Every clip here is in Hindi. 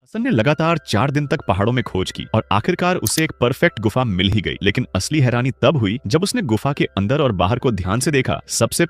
हसन ने लगातार 4 दिन तक पहाड़ों में खोज की और आखिरकार उसे एक परफेक्ट गुफा मिल ही गई। लेकिन असली हैरानी तब हुई जब उसने गुफा के अंदर और बाहर को ध्यान से देखा। सबसे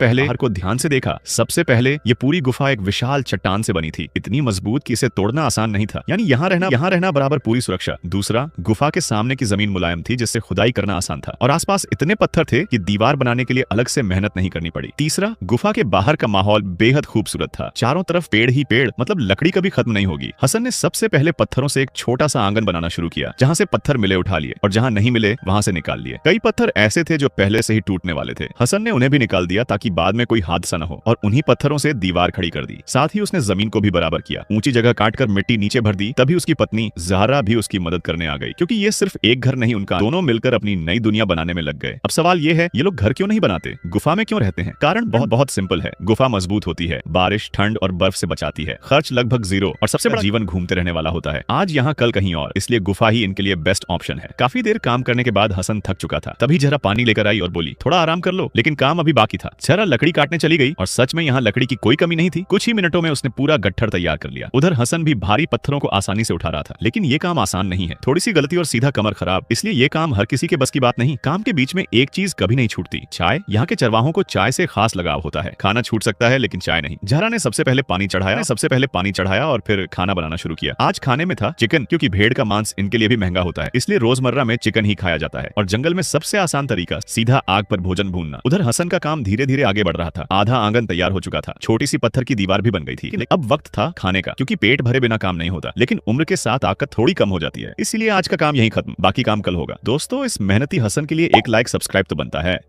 पहले ये पूरी गुफा एक विशाल चट्टान से बनी थी, इतनी मजबूत कि इसे तोड़ना आसान नहीं था। यानी यहाँ रहना बराबर पूरी सुरक्षा। दूसरा, गुफा के सामने की जमीन मुलायम थी जिससे खुदाई करना आसान था और आसपास इतने पत्थर थे कि दीवार बनाने के लिए अलग से मेहनत नहीं करनी पड़ी। तीसरा, गुफा के बाहर का माहौल बेहद खूबसूरत था। चारों तरफ पेड़ ही पेड़, मतलब लकड़ी कभी खत्म नहीं होगी। हसन ने सबसे पहले पत्थरों से एक छोटा सा आंगन बनाना शुरू किया। जहां से पत्थर मिले उठा लिए और जहां नहीं मिले वहां से निकाल लिए। कई पत्थर ऐसे थे जो पहले से ही टूटने वाले थे। हसन ने उन्हें भी निकाल दिया ताकि बाद में कोई हादसा न हो और उन्हीं पत्थरों से दीवार खड़ी कर दी। साथ ही उसने जमीन को भी बराबर किया, ऊंची जगह काटकर मिट्टी नीचे भर दी। तभी उसकी पत्नी ज़हरा भी उसकी मदद करने आ गई, क्योंकि ये सिर्फ एक घर नहीं उनका, दोनों मिलकर अपनी नई दुनिया बनाने में लग गए। अब सवाल ये है, ये लोग घर क्यों नहीं बनाते, गुफा में क्यों रहते हैं? कारण बहुत सिंपल है। गुफा मजबूत होती है, बारिश, ठंड और बर्फ से बचाती है, खर्च लगभग 0 और सबसे बड़ा जीवन घूमते रहने वाला होता है। आज यहाँ कल कहीं और, इसलिए गुफा ही इनके लिए बेस्ट ऑप्शन है। काफी देर काम करने के बाद हसन थक चुका था। तभी ज़हरा पानी लेकर आई और बोली, थोड़ा आराम कर लो। लेकिन काम अभी बाकी था। ज़हरा लकड़ी काटने चली गई और सच में यहाँ लकड़ी की कोई कमी नहीं थी। कुछ ही मिनटों में उसने पूरा गट्ठर तैयार कर लिया। उधर हसन भी भारी पत्थरों को आसानी से उठा रहा था। लेकिन ये काम आसान नहीं है। थोड़ी सी गलती और सीधा कमर खराब, इसलिए ये काम हर किसी के बस की बात नहीं। काम के बीच में एक चीज कभी नहीं छूटती, चाय। यहाँ के चरवाहों को चाय से खास लगाव होता है। खाना छूट सकता है लेकिन चाय नहीं। ज़हरा ने सबसे पहले पानी चढ़ाया और फिर खाना बनाना शुरू किया। आज खाने में था चिकन, क्योंकि भेड़ का मांस इनके लिए भी महंगा होता है, इसलिए रोजमर्रा में चिकन ही खाया जाता है। और जंगल में सबसे आसान तरीका सीधा आग पर भोजन भूनना। उधर हसन का काम धीरे धीरे आगे बढ़ रहा था। आधा आंगन तैयार हो चुका था, छोटी सी पत्थर की दीवार भी बन गई थी। अब वक्त था खाने का, क्योंकि पेट भरे बिना काम नहीं होता। लेकिन उम्र के साथ ताकत थोड़ी कम हो जाती है, इसीलिए आज का काम यहीं खत्म, बाकी काम कल होगा। दोस्तों, इस मेहनती हसन के लिए एक लाइक सब्सक्राइब तो बनता है।